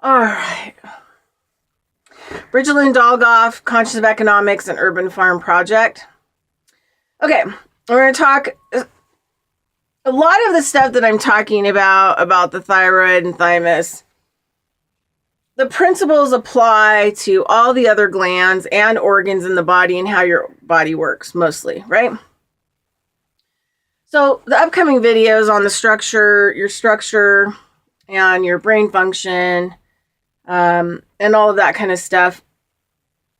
All right. Bridgette Dolgoff, Conscious of Economics and Urban Farm Project. Okay, we're going to talk a lot of the stuff that I'm talking about the thyroid and thymus. The principles apply to all the other glands and organs in the body and how your body works mostly, right? So the upcoming videos on the structure, your structure and your brain function, and all of that kind of stuff,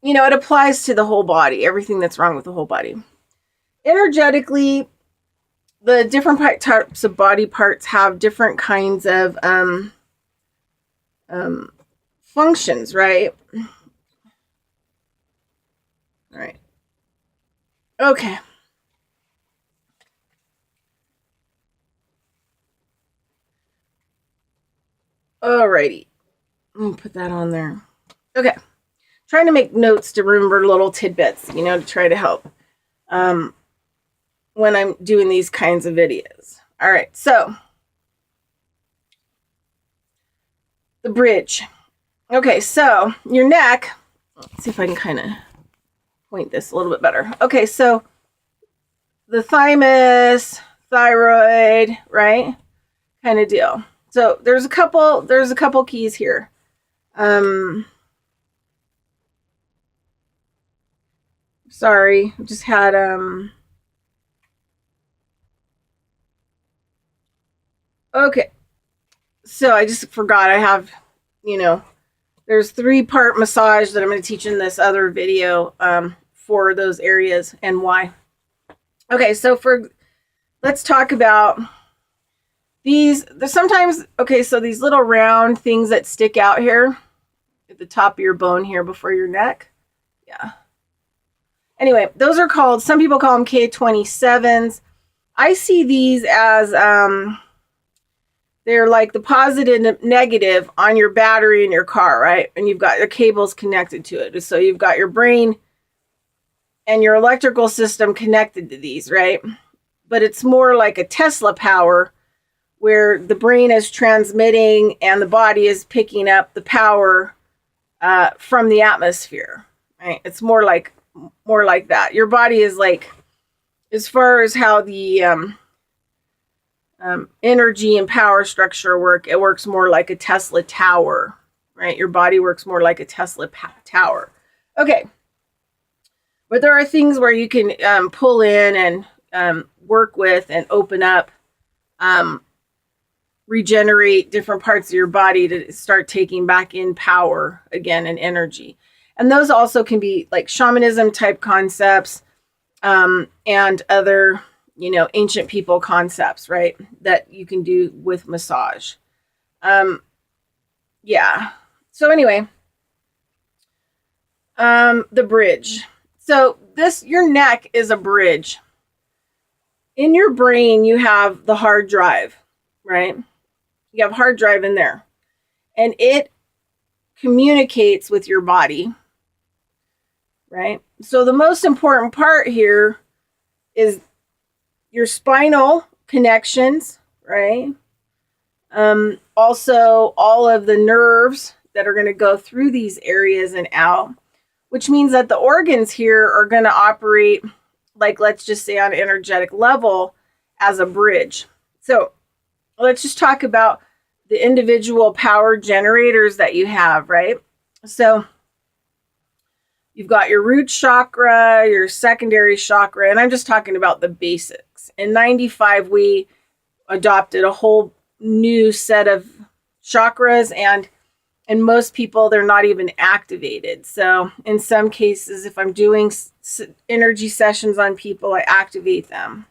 you know, it applies to the whole body, everything that's wrong with the whole body. Energetically, the different types of body parts have different kinds of functions, right? All right. Okay. Alrighty. Let me put that on there. Okay. Trying to make notes to remember little tidbits, you know, to try to help when I'm doing these kinds of videos. All right. So the bridge. Okay. So your neck, let's see if I can kind of point this a little bit better. Okay. So the thymus, thyroid, right? Kind of deal. So there's a couple keys here. Sorry, just had okay. So I just forgot I have, you know, there's 3-part massage that I'm going to teach in this other video for those areas and why. Okay, so let's talk about these. Sometimes, okay, so these little round things that stick out here at the top of your bone here before your neck. Yeah. Anyway, those are called, some people call them K27s. I see these as they're like the positive and negative on your battery in your car, right? And you've got your cables connected to it. So you've got your brain and your electrical system connected to these, right? But it's more like a Tesla power where the brain is transmitting and the body is picking up the power from the atmosphere, right? It's more like that. Your body is like, as far as how the energy and power structure work, it works more like a Tesla tower, right? Your body works more like a Tesla tower. Okay. But there are things where you can pull in and work with and open up, regenerate different parts of your body to start taking back in power again and energy. And those also can be like shamanism type concepts and other, you know, ancient people concepts, right? That you can do with massage. Yeah. So anyway, the bridge. So your neck is a bridge. In your brain, you have the hard drive, right? You have hard drive in there. And it communicates with your body, right? So the most important part here is your spinal connections, right? Also, all of the nerves that are going to go through these areas and out, which means that the organs here are going to operate, like, let's just say on an energetic level, as a bridge. So let's just talk about the individual power generators that you have, right? So you've got your root chakra, your secondary chakra, and I'm just talking about the basics. In 95, we adopted a whole new set of chakras, and most people, they're not even activated. So in some cases, if I'm doing energy sessions on people, I activate them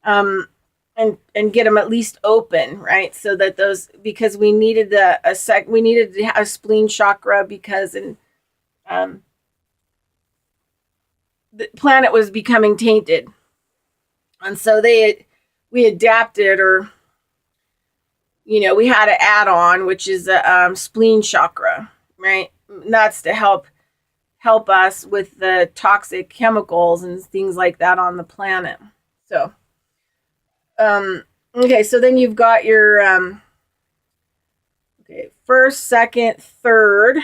and get them at least open, right? So that those, because we needed we needed to have a spleen chakra because the planet was becoming tainted. And so we adapted, or, you know, we had an add-on, which is a spleen chakra, right? And that's to help us with the toxic chemicals and things like that on the planet. So, okay, so then you've got your, okay, Okay, first, second, third,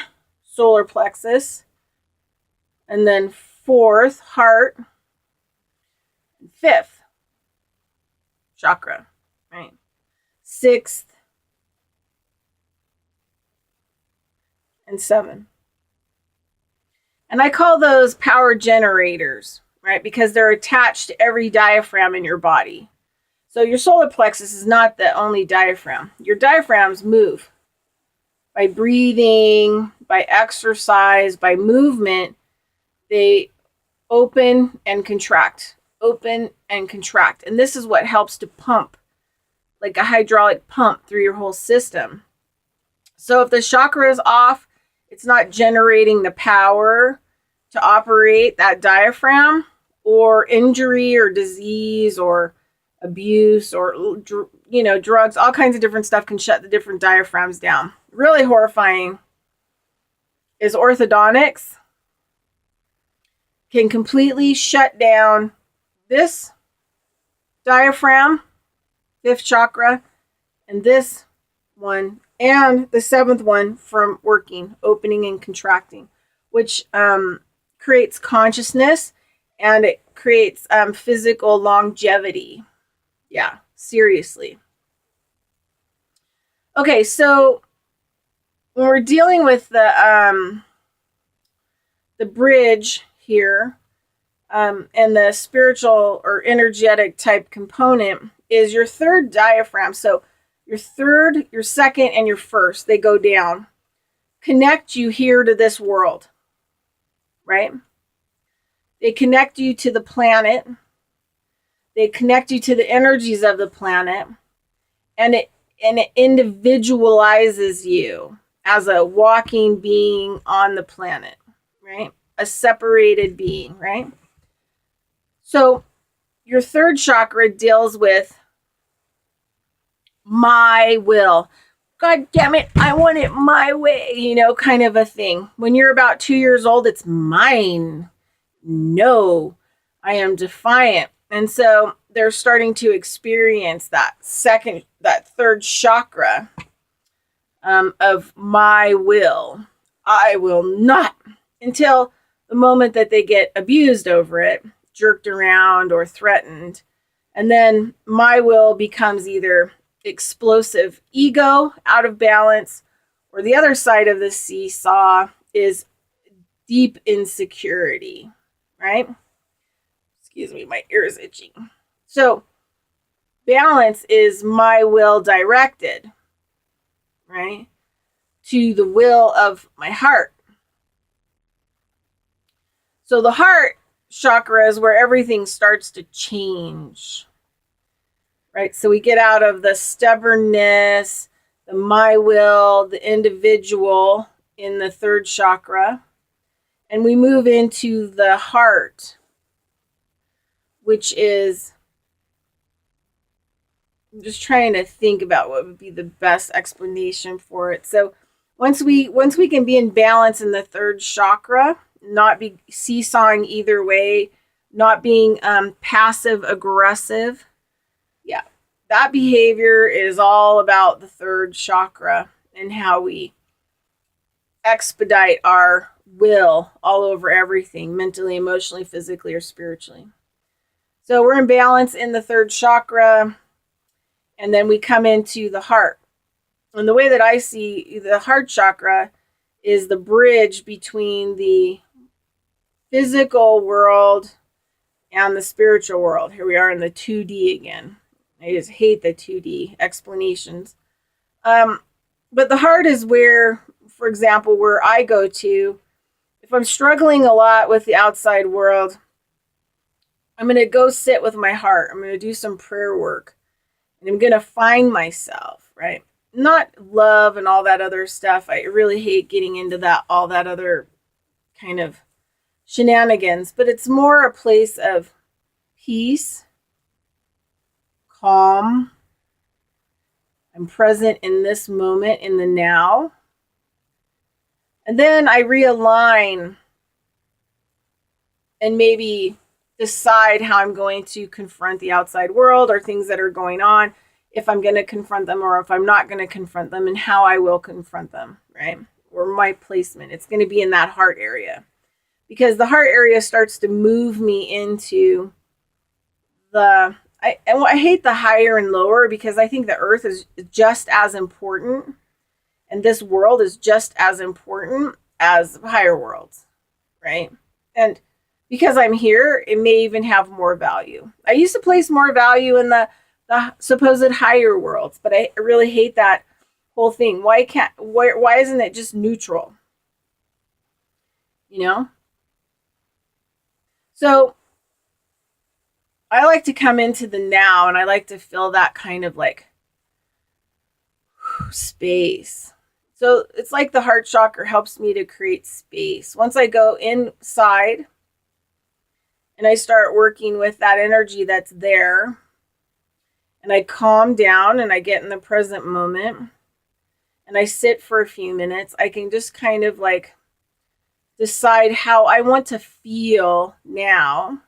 solar plexus. And then fourth, heart. And fifth, chakra, right? Sixth, and seventh. And I call those power generators, right? Because they're attached to every diaphragm in your body. So your solar plexus is not the only diaphragm. Your diaphragms move by breathing, by exercise, by movement. They open and contract, open and contract. And this is what helps to pump, like a hydraulic pump through your whole system. So if the chakra is off, it's not generating the power to operate that diaphragm, or injury or disease or abuse or, drugs, all kinds of different stuff can shut the different diaphragms down. Really horrifying is orthodontics can completely shut down this diaphragm, fifth chakra, and this one, and the seventh one from working, opening and contracting, which creates consciousness, and it creates physical longevity. Yeah, seriously. Okay, so when we're dealing with the bridge here, and the spiritual or energetic type component is your third diaphragm. So your third, your second, and your first, they go down, connect you here to this world, right? They connect you to the planet. They connect you to the energies of the planet, and it individualizes you as a walking being on the planet, right? A separated being, right? So your third chakra deals with my will. God damn it, I want it my way, kind of a thing. When you're about 2 years old, it's mine. No, I am defiant. And so they're starting to experience that third chakra of my will. I will not, until the moment that they get abused over it, jerked around or threatened. And then my will becomes either explosive ego, out of balance, or the other side of the seesaw is deep insecurity, right? Excuse me, my ear is itching. So balance is my will directed, right, to the will of my heart. So the heart chakra is where everything starts to change, right? So we get out of the stubbornness, the my will, the individual in the third chakra, and we move into the heart, which is, I'm just trying to think about what would be the best explanation for it. So once we can be in balance in the third chakra, not be seesawing either way, not being passive aggressive. Yeah, that behavior is all about the third chakra and how we expedite our will all over everything, mentally, emotionally, physically, or spiritually. So we're in balance in the third chakra, and then we come into the heart. And the way that I see the heart chakra is the bridge between the physical world and the spiritual world. Here we are in the 2D again. I just hate the 2D explanations. But the heart is where, for example, where I go to, if I'm struggling a lot with the outside world, I'm going to go sit with my heart. I'm going to do some prayer work. And I'm going to find myself, right? Not love and all that other stuff. I really hate getting into all that other kind of shenanigans. But it's more a place of peace, calm. I'm present in this moment, in the now. And then I realign and maybe decide how I'm going to confront the outside world or things that are going on. if I'm going to confront them or if I'm not going to confront them, and how I will confront them, right? Or my placement. It's going to be in that heart area, because the heart area starts to move me into I hate the higher and lower, because I think the earth is just as important, and this world is just as important as higher worlds, right? And because I'm here, it may even have more value. I used to place more value in the supposed higher worlds, but I really hate that whole thing. Why isn't it just neutral? You know? So I like to come into the now, and I like to feel that kind of like space. So it's like the heart chakra helps me to create space. Once I go inside and I start working with that energy that's there, and I calm down and I get in the present moment and I sit for a few minutes, I can just kind of like decide how I want to feel now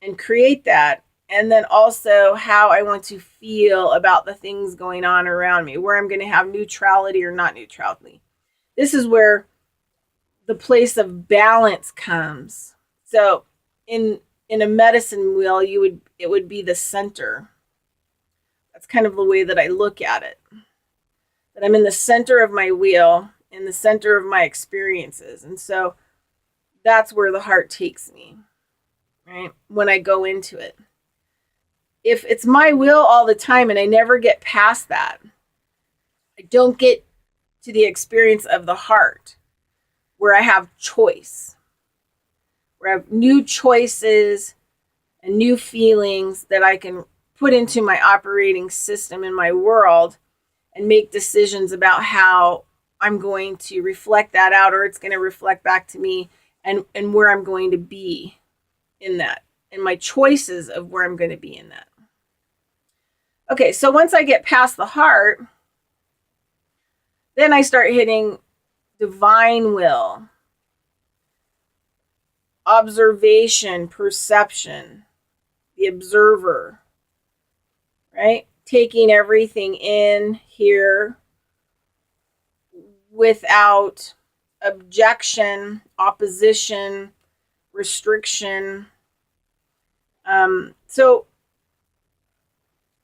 and create that. And then also how I want to feel about the things going on around me, where I'm going to have neutrality or not neutrality. This is where the place of balance comes. So in a medicine wheel, it would be the center. That's kind of the way that I look at it. That I'm in the center of my wheel, in the center of my experiences. And so that's where the heart takes me, right? When I go into it. If it's my will all the time and I never get past that, I don't get to the experience of the heart, where I have choice, where I have new choices and new feelings that I can put into my operating system in my world and make decisions about how I'm going to reflect that out, or it's going to reflect back to me, and where I'm going to be in that, and my choices of where I'm going to be in that. Okay, so once I get past the heart, then I start hitting divine will, observation, perception, the observer, right? Taking everything in here without objection, opposition, restriction. So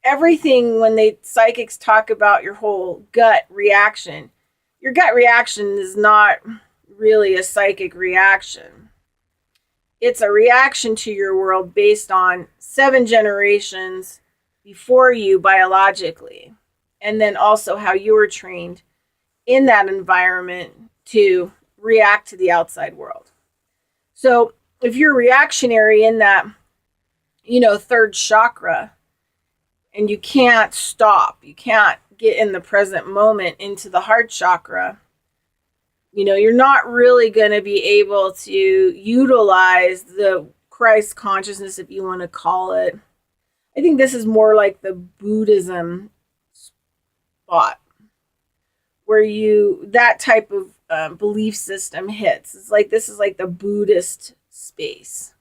everything, when psychics talk about your whole gut reaction, your gut reaction is not really a psychic reaction. It's a reaction to your world based on 7 generations before you biologically, and then also how you were trained in that environment to react to the outside world. So if you're reactionary in that, third chakra, and you can't stop, you can't get in the present moment into the heart chakra, you're not really going to be able to utilize the Christ consciousness, if you want to call it. I think this is more like the Buddhism spot, where that type of belief system hits. It's like, this is like the Buddhist space,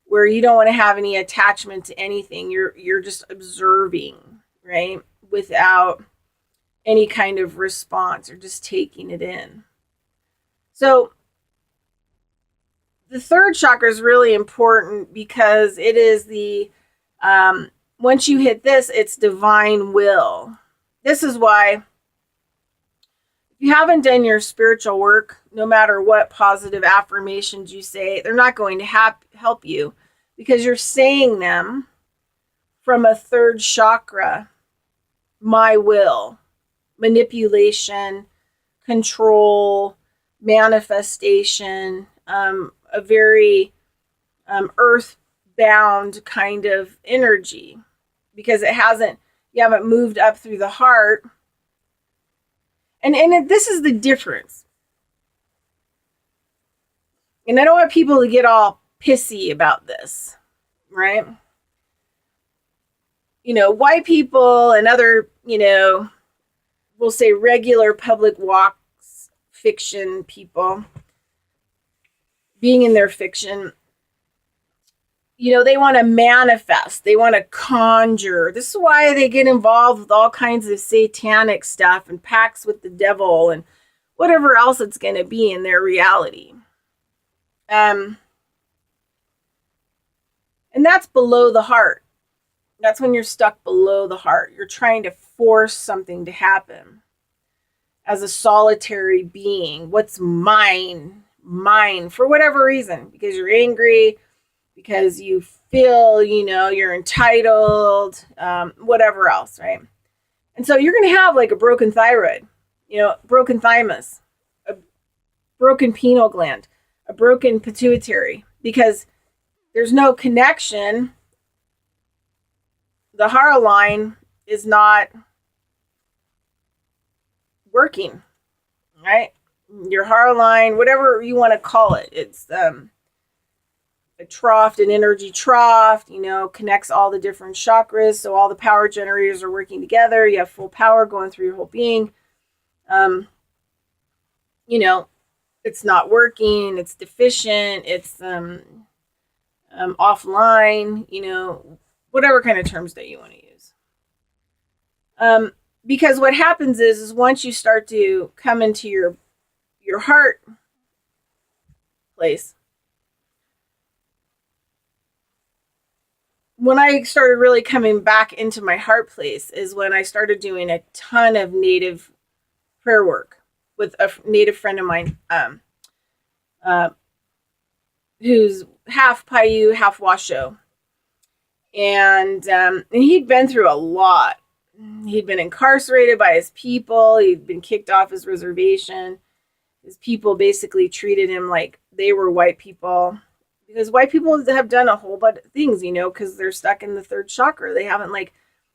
where you don't want to have any attachment to anything. You're just observing, right? Without any kind of response, or just taking it in. So the third chakra is really important, because it is the, once you hit this, it's divine will. This is why, if you haven't done your spiritual work, no matter what positive affirmations you say, they're not going to help you, because you're saying them from a third chakra: my will, manipulation, control, manifestation, a very earth-bound kind of energy, because you haven't moved up through the heart. And this is the difference. And I don't want people to get all pissy about this, right? White people and other, we'll say regular public walks, fiction people, being in their fiction, they want to manifest, they want to conjure. This is why they get involved with all kinds of satanic stuff and pacts with the devil and whatever else it's going to be in their reality. And that's below the heart. That's when you're stuck below the heart. You're trying to force something to happen as a solitary being. What's mine for whatever reason, because you're angry, because you feel, you're entitled, whatever else, right? And so you're going to have like a broken thyroid, broken thymus, a broken pineal gland, a broken pituitary, because there's no connection. The heart line is not working, right? Your heart line, whatever you want to call it, it's a trough, an energy trough, connects all the different chakras. So all the power generators are working together. You have full power going through your whole being. It's not working. It's deficient. It's offline, whatever kind of terms that you want to use. Because what happens is once you start to come into your heart place, when I started really coming back into my heart place is when I started doing a ton of native prayer work with a native friend of mine, who's half Paiute, half Washoe. And he'd been through a lot. He'd been incarcerated by his people. He'd been kicked off his reservation. His people basically treated him like they were white people. Because white people have done a whole bunch of things, because they're stuck in the third chakra. They haven't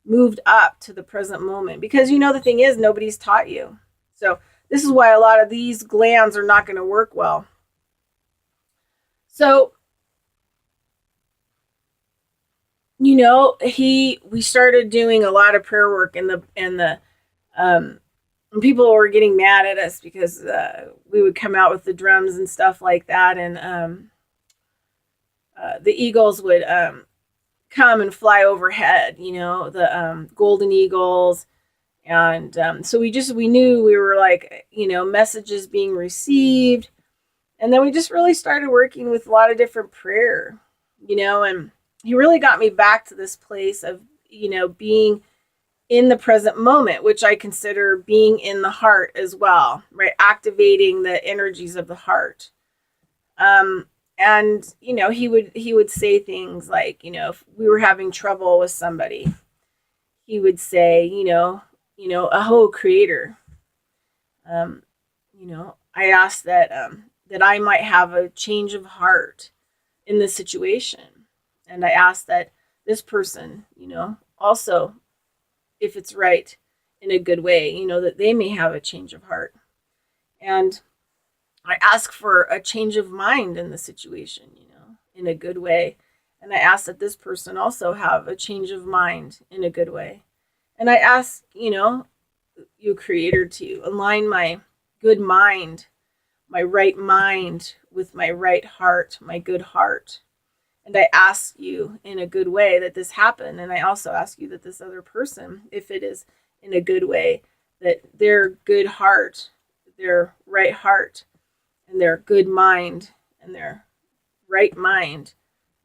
moved up to the present moment. Because the thing is, nobody's taught you. So this is why a lot of these glands are not going to work well. So, we started doing a lot of prayer work and people were getting mad at us because we would come out with the drums and stuff like that. And the eagles would come and fly overhead, the golden eagles. And so we knew we were messages being received. And then we just really started working with a lot of different prayer, and he really got me back to this place of, being in the present moment, which I consider being in the heart as well, right? Activating the energies of the heart. And, he would say things like, if we were having trouble with somebody, he would say, Aho, Creator. I asked that I might have a change of heart in this situation. And I asked that this person, also, if it's right, in a good way, that they may have a change of heart. And I ask for a change of mind in the situation, in a good way. And I ask that this person also have a change of mind in a good way. And I ask, you Creator, to align my good mind, my right mind with my right heart, my good heart. And I ask you in a good way that this happen. And I also ask you that this other person, if it is in a good way, that their good heart, their right heart, and their good mind and their right mind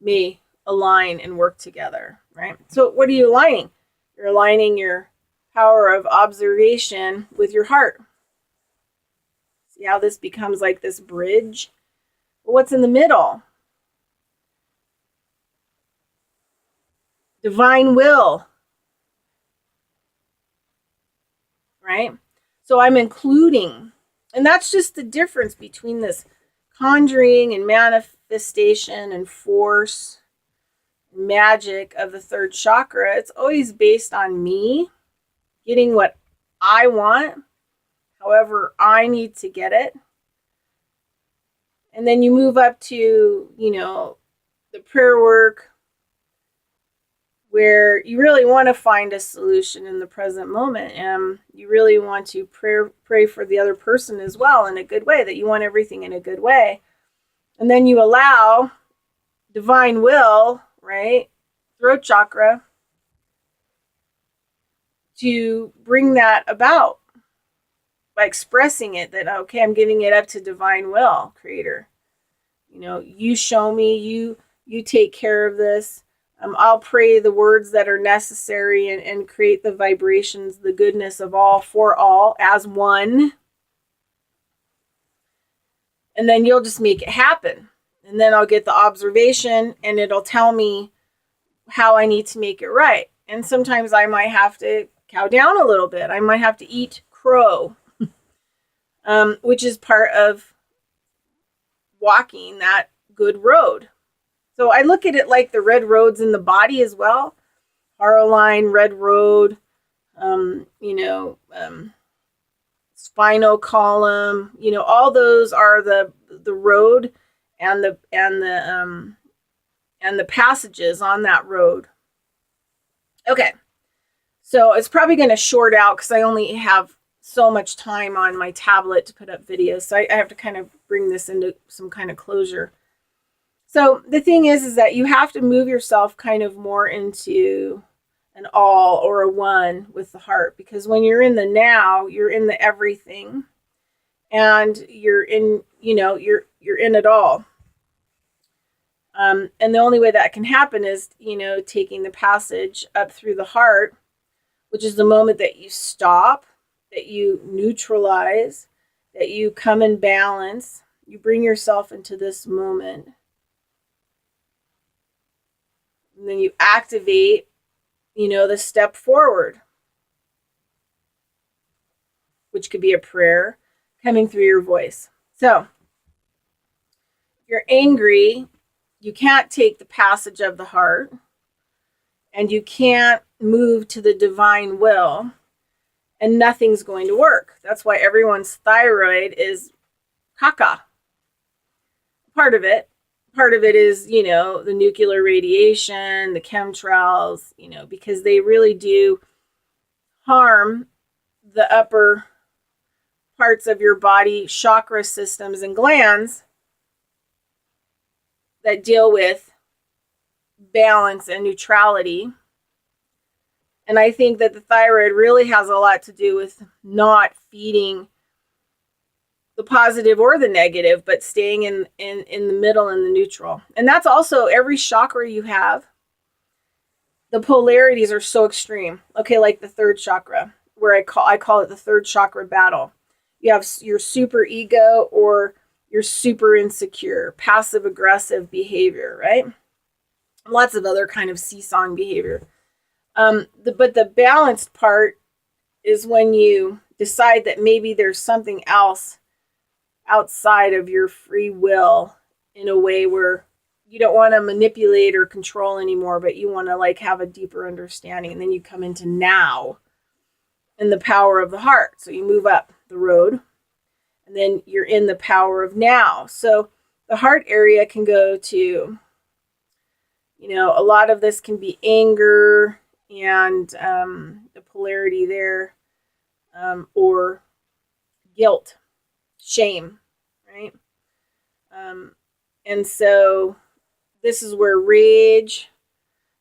may align and work together, right? So what are you aligning? You're aligning your power of observation with your heart. See how this becomes like this bridge? Well, what's in the middle? Divine will, right? So I'm including, and that's just the difference between this conjuring and manifestation and force, magic of the third chakra. It's always based on me getting what I want, however I need to get it. And then you move up to, the prayer work, where you really want to find a solution in the present moment, and you really want to pray for the other person as well in a good way, that you want everything in a good way. And then you allow divine will right? Throat chakra, to bring that about by expressing it that, okay, I'm giving it up to divine will, creator. You know, you show me, you take care of this. I'll pray the words that are necessary and create the vibrations, the goodness of all for all as one. And then you'll just make it happen. And then I'll get the observation and it'll tell me how I need to make it right. And sometimes I might have to cow down a little bit. I might have to eat crow, which is part of walking that good road. So I look at it like the red roads in the body as well. Harrow red road, spinal column, all those are the road and the passages on that road. Okay. So it's probably going to short out because I only have so much time on my tablet to put up videos. So I have to kind of bring this into some kind of closure. So the thing is that you have to move yourself kind of more into an all or a one with the heart, because when you're in the now, you're in the everything, and you're in, you're in it all. And the only way that can happen is, taking the passage up through the heart, which is the moment that you stop, that you neutralize, that you come in balance, you bring yourself into this moment. And then you activate, the step forward, which could be a prayer coming through your voice. So, if you're angry, you can't take the passage of the heart, and you can't move to the divine will, and nothing's going to work. That's why everyone's thyroid is caca. Part of it is, the nuclear radiation, the chemtrails, because they really do harm the upper parts of your body, chakra systems and glands that deal with balance and neutrality. And I think that the thyroid really has a lot to do with not feeding the positive or the negative, but staying in the middle and the neutral. And that's also every chakra you have. The polarities are so extreme. Okay, like the third chakra, where I call it the third chakra battle. You have your super ego or your super insecure, passive aggressive behavior, right? Lots of other kind of seesawing behavior. But the balanced part is when you decide that maybe there's something else outside of your free will, in a way where you don't want to manipulate or control anymore, but you want to have a deeper understanding. And then you come into now and the power of the heart. So you move up the road and then you're in the power of now. So the heart area can go to, a lot of this can be anger and the polarity there, or guilt, shame, right? And so this is where rage,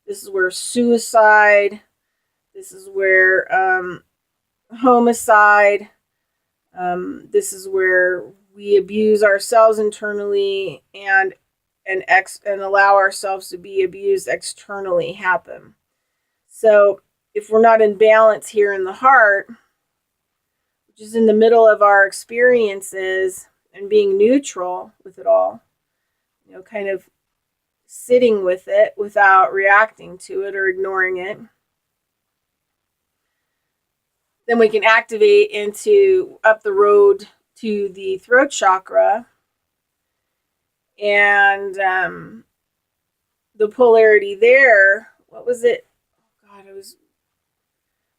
this is where suicide, this is where homicide, this is where we abuse ourselves internally and allow ourselves to be abused externally happen. So if we're not in balance here in the heart, which is in the middle of our experiences, and being neutral with it all, kind of sitting with it without reacting to it or ignoring it, then we can activate into up the road to the throat chakra, and the polarity there, what was it? Oh God, it was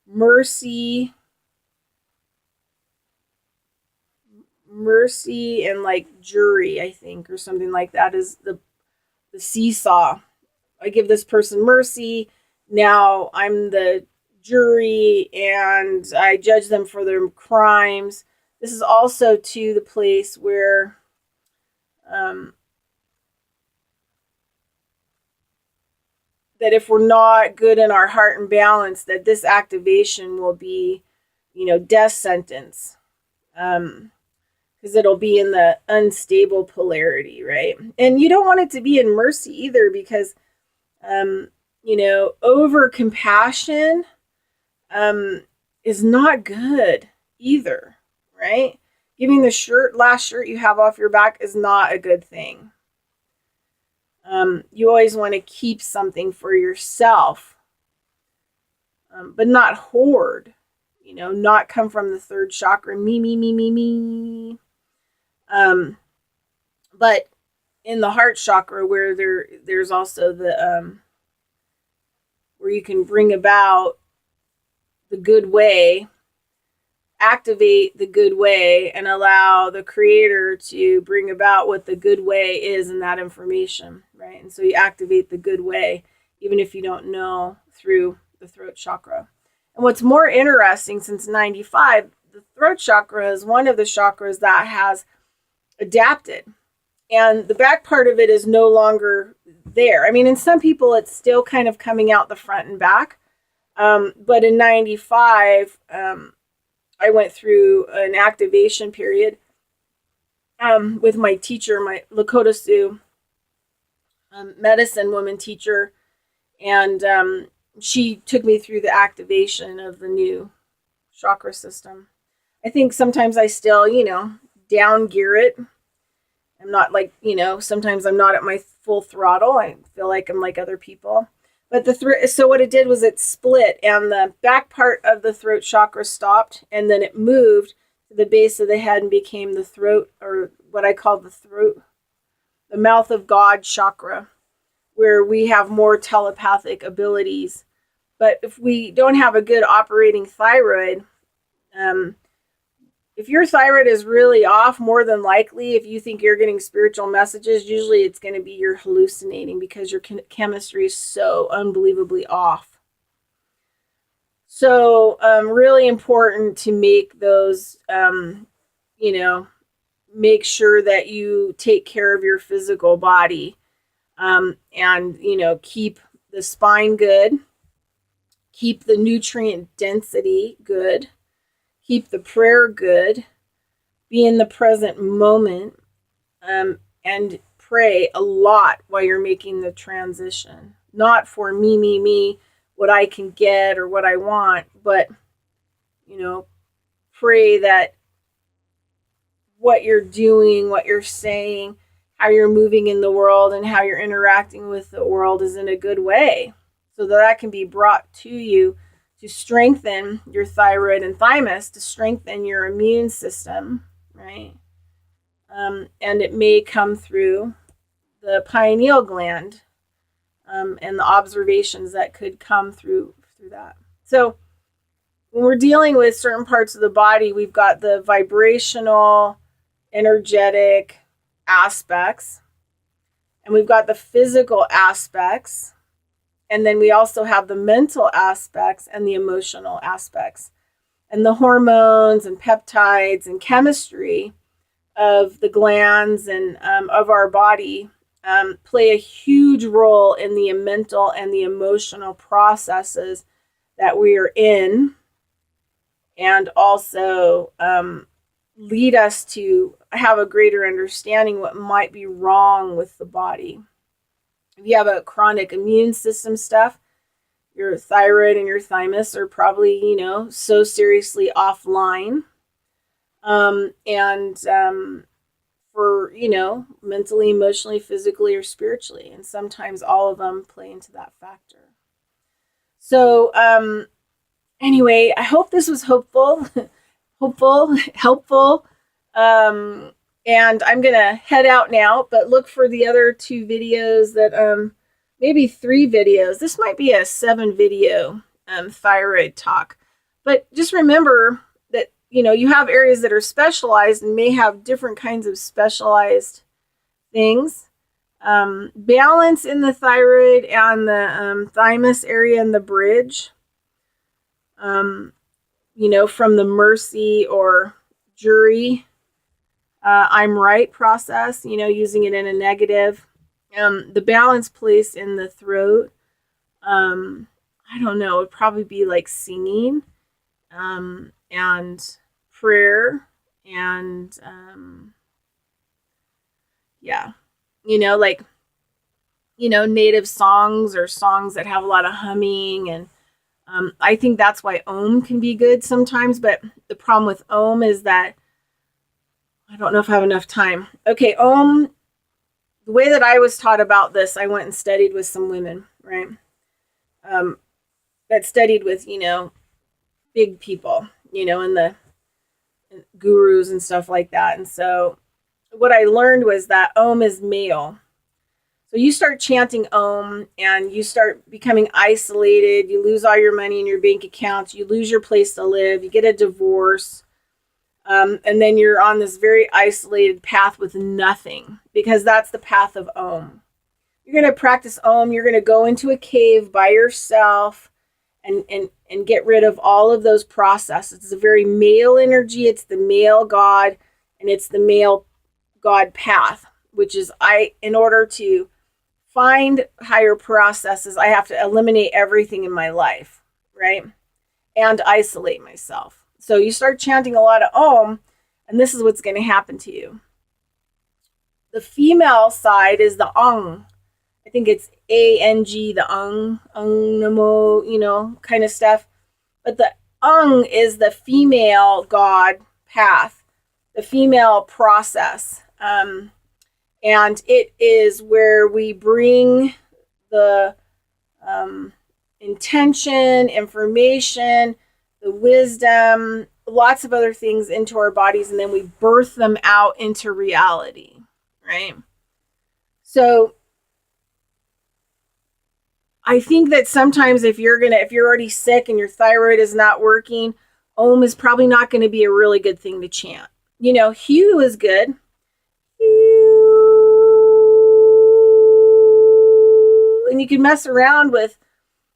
mercy and jury, I think, or something like that, is the seesaw. I give this person mercy, now I'm the jury and I judge them for their crimes. This is also to the place where that if we're not good in our heart and balance, that this activation will be, death sentence. Because it'll be in the unstable polarity, right? And you don't want it to be in mercy either, because, over compassion is not good either, right? Giving the last shirt you have off your back is not a good thing. You always want to keep something for yourself, but not hoard, not come from the third chakra, me. But in the heart chakra, where there's also the, where you can bring about the good way, activate the good way, and allow the creator to bring about what the good way is in that information, right? And so you activate the good way, even if you don't know, through the throat chakra. And what's more interesting, since 95, the throat chakra is one of the chakras that has adapted. And the back part of it is no longer there. I mean, in some people, it's still kind of coming out the front and back. But in 95, I went through an activation period with my teacher, my Lakota Sioux medicine woman teacher. And she took me through the activation of the new chakra system. I think sometimes I still, down gear it. I'm not like, sometimes I'm not at my full throttle. I feel like I'm like other people. But so what it did was it split, and the back part of the throat chakra stopped, and then it moved to the base of the head and became the throat, or what I call the mouth of God chakra, where we have more telepathic abilities. But if we don't have a good operating thyroid, if your thyroid is really off, more than likely, if you think you're getting spiritual messages, usually it's going to be you're hallucinating, because your chemistry is so unbelievably off. So really important to make those, make sure that you take care of your physical body, and, keep the spine good, keep the nutrient density good, keep the prayer good, be in the present moment, and pray a lot while you're making the transition. Not for me, what I can get or what I want, but, pray that what you're doing, what you're saying, how you're moving in the world, and how you're interacting with the world is in a good way, so that can be brought to you to strengthen your thyroid and thymus, to strengthen your immune system, right? And it may come through the pineal gland, and the observations that could come through that. So when we're dealing with certain parts of the body, we've got the vibrational, energetic aspects, and we've got the physical aspects. And then we also have the mental aspects and the emotional aspects. And the hormones and peptides and chemistry of the glands and of our body play a huge role in the mental and the emotional processes that we are in, and also lead us to have a greater understanding what might be wrong with the body. If you have a chronic immune system stuff, your thyroid and your thymus are probably, so seriously offline. For, mentally, emotionally, physically, or spiritually. And sometimes all of them play into that factor. So, anyway, I hope this was helpful. And I'm going to head out now, but look for the other 2 videos that, maybe 3 videos. This might be a 7 video thyroid talk. But just remember that, you have areas that are specialized and may have different kinds of specialized things. Balance in the thyroid and the thymus area and the bridge. From the mercy or jury, I'm right process, using it in a negative. The balance place in the throat, I don't know, it would probably be like singing, and prayer, and yeah, like, native songs or songs that have a lot of humming. And I think that's why Om can be good sometimes. But the problem with Om is that I don't know if I have enough time. Okay, Om, the way that I was taught about this, I went and studied with some women, right? That studied with, big people, and the gurus and stuff like that. And so what I learned was that Om is male. So you start chanting Om and you start becoming isolated. You lose all your money in your bank accounts. You lose your place to live. You get a divorce. And then you're on this very isolated path with nothing, because that's the path of Om. You're going to practice Om. You're going to go into a cave by yourself and get rid of all of those processes. It's a very male energy. It's the male God, and it's the male God path, which is in order to find higher processes, I have to eliminate everything in my life, right? And isolate myself. So you start chanting a lot of Om, and this is what's going to happen to you. The female side is the Ang. I think it's A-N-G, the Ang Namo, kind of stuff. But the Ang is the female God path, the female process. And it is where we bring the intention, information, the wisdom, lots of other things into our bodies, and then we birth them out into reality, right? So I think that sometimes if you're already sick and your thyroid is not working, Om is probably not going to be a really good thing to chant. Hue is good. And you can mess around with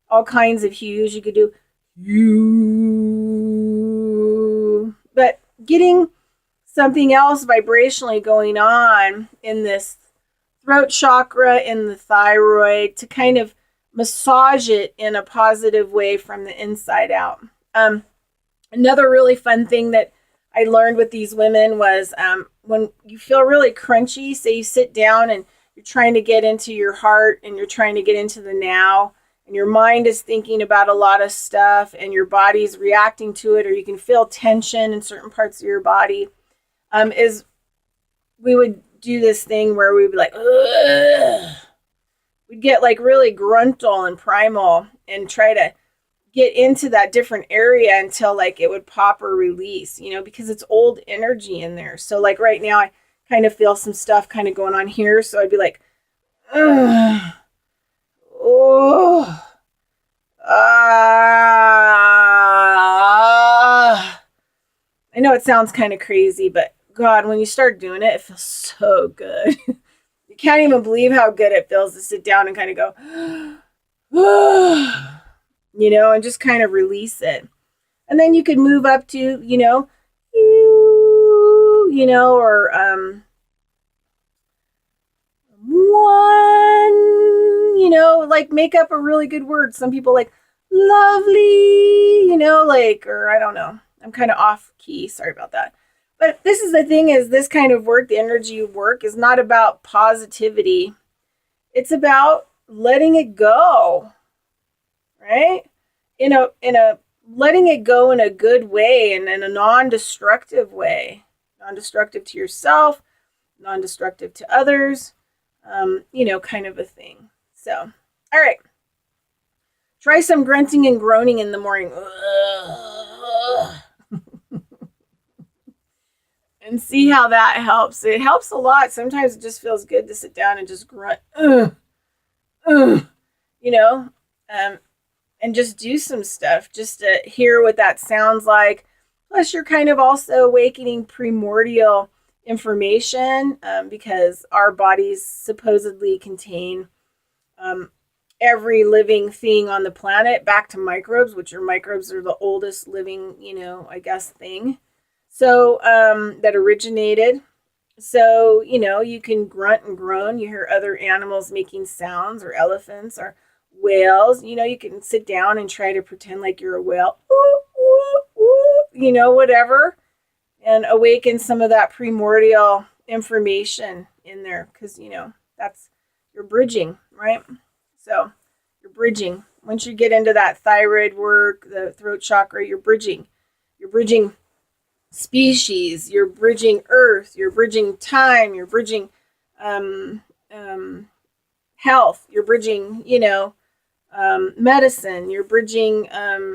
all kinds of hues. You could do hue. But getting something else vibrationally going on in this throat chakra, in the thyroid, to kind of massage it in a positive way from the inside out. Another really fun thing that I learned with these women was when you feel really crunchy, say you sit down and you're trying to get into your heart and you're trying to get into the now, and your mind is thinking about a lot of stuff and your body's reacting to it, or you can feel tension in certain parts of your body, is we would do this thing where we'd be like, ugh. We'd get like really gruntal and primal and try to get into that different area until like it would pop or release, because it's old energy in there. So like right now I kind of feel some stuff kind of going on here. So I'd be like, ugh. Oh, I know it sounds kind of crazy, but God, when you start doing it, it feels so good. You can't even believe how good it feels to sit down and kind of go, and just kind of release it. And then you could move up to, or one, like make up a really good word. Some people like lovely, or I don't know. I'm kind of off key. Sorry about that. But this is the thing, is this kind of work, the energy work, is not about positivity. It's about letting it go, right? In a letting it go in a good way and in a non-destructive way. Non-destructive to yourself, non-destructive to others, kind of a thing. So, all right. Try some grunting and groaning in the morning. And see how that helps. It helps a lot. Sometimes it just feels good to sit down and just grunt, and just do some stuff just to hear what that sounds like. Plus, you're kind of also awakening primordial information, because our bodies supposedly contain every living thing on the planet, back to microbes, which microbes are the oldest living, thing. So that originated. So, you can grunt and groan. You hear other animals making sounds, or elephants, or whales, you know, you can sit down and try to pretend like you're a whale, you know, whatever, and awaken some of that primordial information in there, because, you know, that's, you're bridging, right? So you're bridging. Once you get into that thyroid work, the throat chakra, you're bridging species, you're bridging earth, you're bridging time, you're bridging health, you're bridging, you know, medicine, you're bridging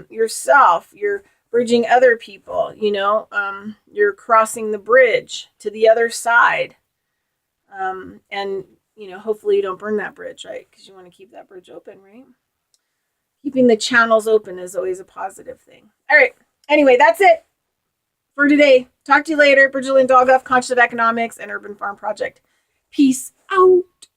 yourself, you're bridging other people, you know, you're crossing the bridge to the other side. And, you know, hopefully you don't burn that bridge, right? Because you want to keep that bridge open, right? Keeping the channels open is always a positive thing. All right. Anyway, that's it for today. Talk to you later. Bridgette Dolgoff, Conscious of Economics and Urban Farm Project. Peace out.